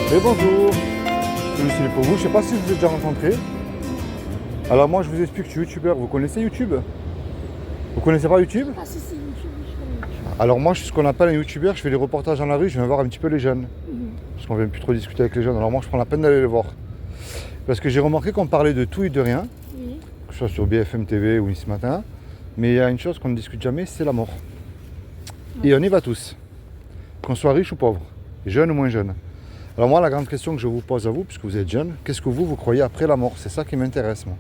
Et bonjour, celui-ci est pour vous. Je ne sais pas si vous êtes déjà rencontré. Alors moi je vous explique, je suis youtubeur. Vous connaissez YouTube? Vous connaissez pas YouTube? Ah si, YouTube, je connais YouTube. Alors moi je suis ce qu'on appelle un youtubeur, je fais des reportages dans la rue, je viens voir un petit peu les jeunes. Parce qu'on vient plus trop discuter avec les jeunes, alors moi je prends la peine d'aller les voir. Parce que j'ai remarqué qu'on parlait de tout et de rien, Oui. que ce soit sur BFM TV ou ce matin. Mais il y a une chose qu'on ne discute jamais, c'est la mort. Et on y va tous. Qu'on soit riche ou pauvre, jeune ou moins jeune. Alors moi la grande question que je vous pose à vous, puisque vous êtes jeune, qu'est-ce que vous croyez après la mort? C'est ça qui m'intéresse moi.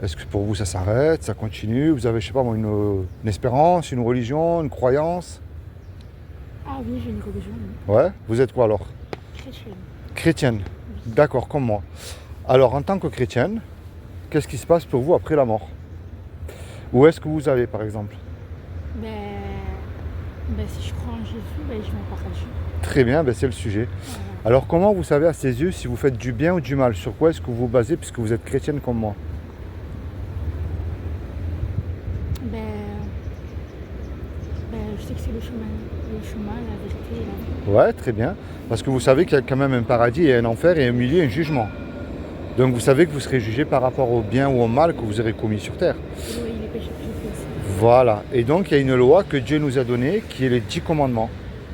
Est-ce que pour vous ça s'arrête, ça continue? Vous avez, je sais pas moi, une espérance, une religion, une croyance? Ah oui, j'ai une religion, oui. Ouais? Vous êtes quoi alors? Chrétienne. Chrétienne. D'accord, comme moi. Alors en tant que chrétienne, qu'est-ce qui se passe pour vous après la mort? Où est-ce que vous allez par exemple? Si je crois en Jésus, je vais en paradis. Très bien, c'est le sujet. Alors comment vous savez à ses yeux si vous faites du bien ou du mal? Sur quoi est-ce que vous vous basez puisque vous êtes chrétienne comme moi? Je sais que c'est le chemin, la vérité, la vie. Ouais, très bien. Parce que vous savez qu'il y a quand même un paradis et un enfer et un milieu et un jugement. Donc vous savez que vous serez jugé par rapport au bien ou au mal que vous aurez commis sur terre. Oui, les péchés que j'ai fait aussi. Voilà. Et donc il y a une loi que Dieu nous a donnée qui est les 10 commandements.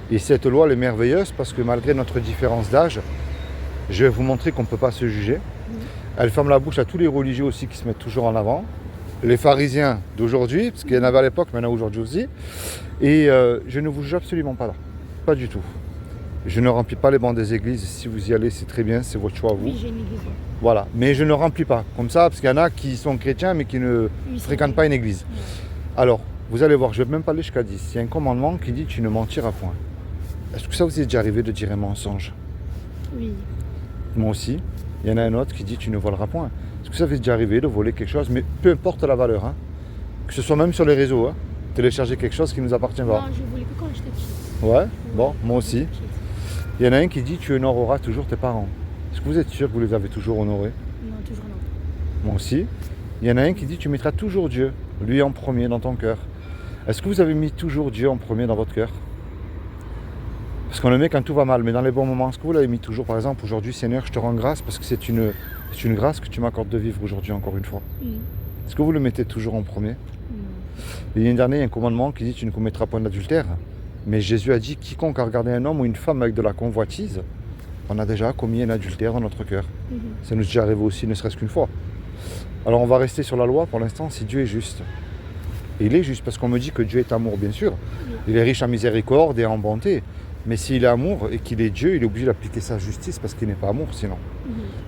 Et cette loi elle est merveilleuse parce que malgré notre différence d'âge, je vais vous montrer qu'on ne peut pas se juger. Elle ferme la bouche à tous les religieux aussi qui se mettent toujours en avant. Les pharisiens d'aujourd'hui, parce qu'il y en avait à l'époque, mais il y en a aujourd'hui aussi. Et je ne vous juge absolument pas là. Pas du tout. Je ne remplis pas les bancs des églises. Si vous y allez, c'est très bien, c'est votre choix à vous. Oui, j'ai une église. Voilà. Mais je ne remplis pas. Comme ça, parce qu'il y en a qui sont chrétiens, mais qui ne fréquentent pas une église. Oui. Alors, vous allez voir, je ne vais même pas aller jusqu'à 10. Il y a un commandement qui dit tu ne mentiras point. Est-ce que ça vous est déjà arrivé de dire un mensonge? Oui. Moi aussi. Il y en a un autre qui dit tu ne voleras point. Est-ce que ça vous est déjà arrivé de voler quelque chose? Mais peu importe la valeur. Hein. Que ce soit même sur les réseaux. Hein. Télécharger quelque chose qui ne nous appartient pas. Non, je voulais que quand j'étais petite. Ouais, bon, moi aussi. Petite. Il y en a un qui dit tu honoreras toujours tes parents. Est-ce que vous êtes sûr que vous les avez toujours honorés? Non, toujours non. Moi aussi. Il y en a un qui dit tu mettras toujours Dieu, lui en premier dans ton cœur. Est-ce que vous avez mis toujours Dieu en premier dans votre cœur? Parce qu'on le met quand tout va mal, mais dans les bons moments, est-ce que vous l'avez mis toujours? Par exemple, aujourd'hui, Seigneur, je te rends grâce parce que c'est une grâce que tu m'accordes de vivre aujourd'hui encore une fois. Est-ce que vous le mettez toujours en premier? Et l'année dernière, il y a un commandement qui dit tu ne commettras point d'adultère. Mais Jésus a dit quiconque a regardé un homme ou une femme avec de la convoitise, on a déjà commis un adultère dans notre cœur. Ça nous est déjà arrivé aussi, ne serait-ce qu'une fois. Alors on va rester sur la loi pour l'instant si Dieu est juste. Et il est juste parce qu'on me dit que Dieu est amour, bien sûr. Il est riche en miséricorde et en bonté. Mais s'il est amour et qu'il est Dieu, il est obligé d'appliquer sa justice parce qu'il n'est pas amour sinon.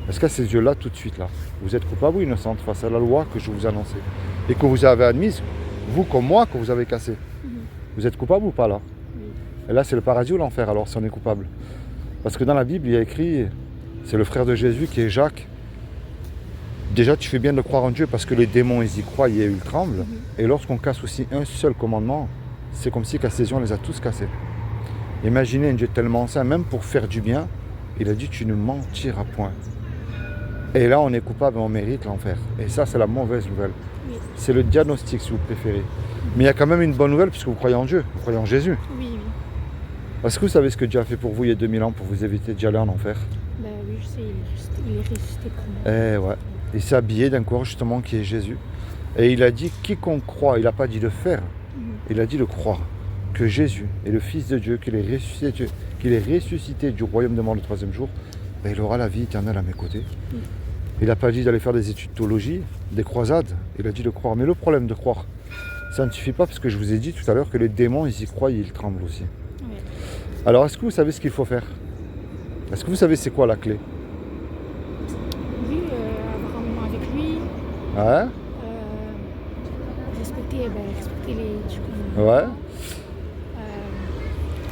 Parce qu'à ces yeux-là, tout de suite là, vous êtes coupable ou innocente face à la loi que je vous annonçais et que vous avez admise, vous comme moi, que vous avez cassée. Vous êtes coupable ou pas là? Et là, c'est le paradis ou l'enfer alors si on est coupable? Parce que dans la Bible, il y a écrit, c'est le frère de Jésus qui est Jacques. Déjà, tu fais bien de croire en Dieu parce que les démons, ils y croient et ils tremblent. Et lorsqu'on casse aussi un seul commandement, c'est comme si qu'à ses yeux, on les a tous cassés. Imaginez un Dieu tellement saint, même pour faire du bien, il a dit tu ne mentiras point. Et là, on est coupable et on mérite l'enfer. Et ça, c'est la mauvaise nouvelle. C'est le diagnostic, si vous préférez. Mais il y a quand même une bonne nouvelle puisque vous croyez en Dieu, vous croyez en Jésus. Oui. Est-ce que vous savez ce que Dieu a fait pour vous il y a 2000 ans pour vous éviter d'y aller en enfer? Oui, je sais, il est ressuscité pour moi. Ouais. Il s'est habillé d'un corps justement qui est Jésus. Et il a dit quiconque croit, il n'a pas dit de faire, il a dit de croire. Que Jésus est le Fils de Dieu, qu'il est ressuscité du royaume de mort le troisième jour, il aura la vie éternelle à mes côtés. Il n'a pas dit d'aller faire des études de théologie, des croisades, il a dit de croire. Mais le problème de croire, ça ne suffit pas parce que je vous ai dit tout à l'heure que les démons, ils y croient et ils tremblent aussi. Alors, est-ce que vous savez ce qu'il faut faire? Est-ce que vous savez c'est quoi la clé? Oui, avoir un moment avec lui. Ouais. Respecter les Ouais.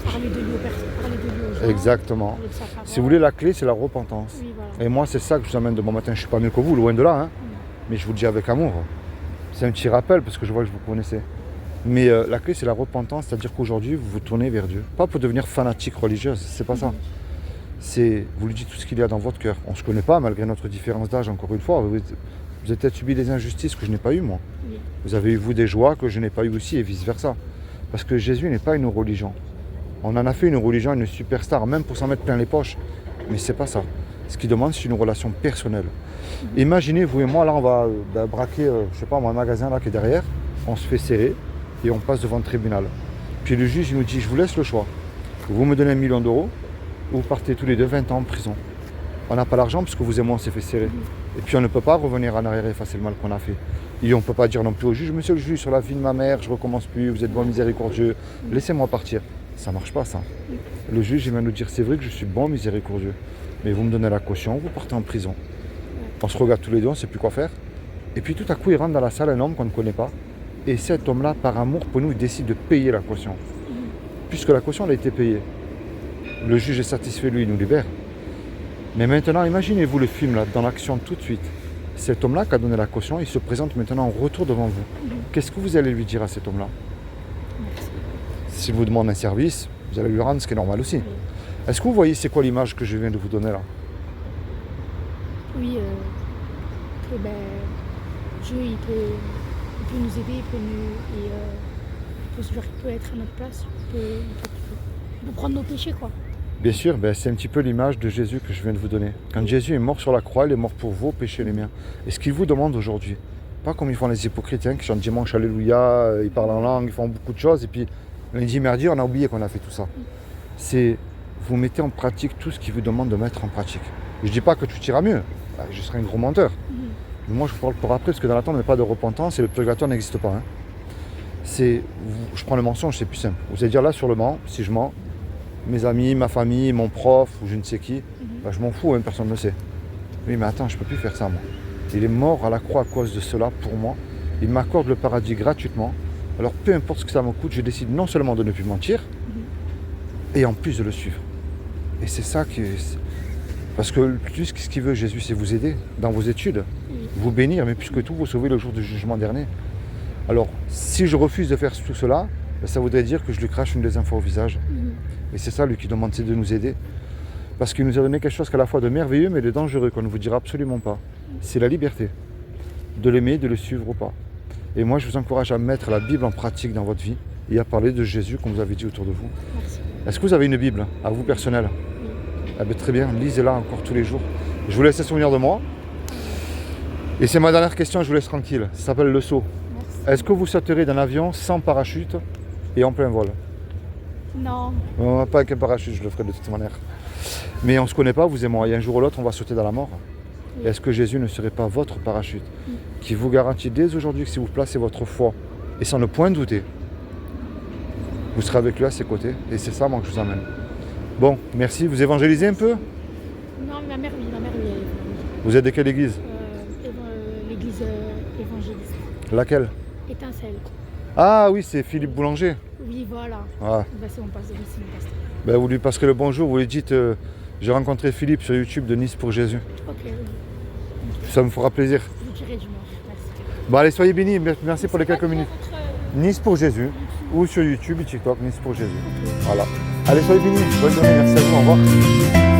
Parler de lui aux gens. Exactement. Parler de sa parole. Si vous voulez, la clé, c'est la repentance. Oui, voilà. Et moi, c'est ça que je vous amène de bon matin. Je ne suis pas mieux que vous, loin de là. Hein. Mais je vous le dis avec amour. C'est un petit rappel parce que je vois que vous connaissez. Mais la clé, c'est la repentance. C'est-à-dire qu'aujourd'hui, vous vous tournez vers Dieu. Pas pour devenir fanatique religieuse, c'est pas ça. C'est, vous lui dites tout ce qu'il y a dans votre cœur. On ne se connaît pas, malgré notre différence d'âge, encore une fois. Vous avez peut-être subi des injustices que je n'ai pas eues, moi. Oui. Vous avez eu, vous, des joies que je n'ai pas eues aussi, et vice-versa. Parce que Jésus n'est pas une religion. On en a fait une religion, une superstar, même pour s'en mettre plein les poches. Mais c'est pas ça. Ce qu'il demande, c'est une relation personnelle. Imaginez, vous et moi, là, on va braquer, je sais pas, un magasin là qui est derrière, on se fait serrer et on passe devant le tribunal. Puis le juge, il nous dit, je vous laisse le choix. Vous me donnez 1 million d'euros ou vous partez tous les deux 20 ans en prison. On n'a pas l'argent parce que vous et moi, on s'est fait serrer. Et puis on ne peut pas revenir en arrière et effacer le mal qu'on a fait. Et on ne peut pas dire non plus au juge, monsieur le juge, sur la vie de ma mère, je ne recommence plus, vous êtes bon miséricordieux, laissez-moi partir. Ça ne marche pas ça. Le juge, il va nous dire, c'est vrai que je suis bon miséricordieux, mais vous me donnez la caution, vous partez en prison. On se regarde tous les deux, on ne sait plus quoi faire. Et puis tout à coup, il rentre dans la salle un homme qu'on ne connaît pas. Et cet homme-là, par amour pour nous, il décide de payer la caution. Puisque la caution elle a été payée. Le juge est satisfait, lui, il nous libère. Mais maintenant, imaginez-vous le film, là, dans l'action tout de suite. Cet homme-là qui a donné la caution, il se présente maintenant en retour devant vous. Qu'est-ce que vous allez lui dire à cet homme-là? S'il vous demande un service, vous allez lui rendre ce qui est normal aussi. Est-ce que vous voyez c'est quoi l'image que je viens de vous donner là? Oui, que ben, Dieu il peut nous aider, il peut nous. Et il peut être à notre place, il peut prendre nos péchés quoi. Bien sûr, c'est un petit peu l'image de Jésus que je viens de vous donner. Quand Jésus est mort sur la croix, il est mort pour vos péchés, les miens. Et ce qu'il vous demande aujourd'hui, pas comme ils font les hypocrites, qui chantent dimanche Alléluia, ils parlent en langue, ils font beaucoup de choses, et puis lundi, mardi, on a oublié qu'on a fait tout ça. C'est vous mettez en pratique tout ce qu'il vous demande de mettre en pratique. Je ne dis pas que tout ira mieux, je serai un gros menteur. Mais moi, je vous parle pour après, parce que dans la tombe, il n'y a pas de repentance et le purgatoire n'existe pas. Je prends le mensonge, c'est plus simple. Vous allez dire là sur le banc, si je mens, mes amis, ma famille, mon prof ou je ne sais qui, je m'en fous, personne ne le sait. Oui, mais attends, je ne peux plus faire ça, moi. Il est mort à la croix à cause de cela pour moi. Il m'accorde le paradis gratuitement. Alors peu importe ce que ça me coûte, je décide non seulement de ne plus mentir, et en plus de le suivre. Et c'est ça qui est... Parce que plus ce qu'il veut, Jésus, c'est vous aider dans vos études, vous bénir, mais plus que tout, vous sauver le jour du jugement dernier. Alors, si je refuse de faire tout cela, ça voudrait dire que je lui crache une deuxième fois au visage. Et c'est ça, lui, qui demande, c'est de nous aider. Parce qu'il nous a donné quelque chose qu'à la fois de merveilleux, mais de dangereux, qu'on ne vous dira absolument pas. C'est la liberté. De l'aimer, de le suivre ou pas. Et moi, je vous encourage à mettre la Bible en pratique dans votre vie et à parler de Jésus, comme vous avez dit autour de vous. Merci. Est-ce que vous avez une Bible, à vous personnelle? Très bien, lisez-la encore tous les jours. Je vous laisse un souvenir de moi. Et c'est ma dernière question, je vous laisse tranquille. Ça s'appelle le saut. Merci. Est-ce que vous sauterez d'un avion sans parachute et en plein vol? Non. Pas avec un parachute, je le ferai de toute manière. Mais on ne se connaît pas, vous et moi. Et un jour ou l'autre, on va sauter dans la mort. Est-ce que Jésus ne serait pas votre parachute qui vous garantit dès aujourd'hui que si vous placez votre foi, et sans ne point douter, vous serez avec lui à ses côtés. Et c'est ça, moi, que je vous emmène. Bon, merci. Vous évangélisez un peu? Non, ma mère, oui, elle Vous êtes de quelle église? l'église évangéliste. Laquelle? Étincelle. Ah oui, c'est Philippe Boulanger. Oui, voilà. Ah. C'est mon pasteur. Oui, c'est mon pasteur. Vous lui passerez le bonjour, vous lui dites j'ai rencontré Philippe sur YouTube de Nice pour Jésus. Ok, oui. Ça me fera plaisir. Je vous dirai du moins. Merci. Bon, allez, soyez bénis. Merci pour les quelques minutes. Votre... Nice pour Jésus. Ou sur YouTube et TikTok, Nice pour Jésus. Voilà. Allez, soyez bénis. Bonne journée. Merci à vous. Au revoir.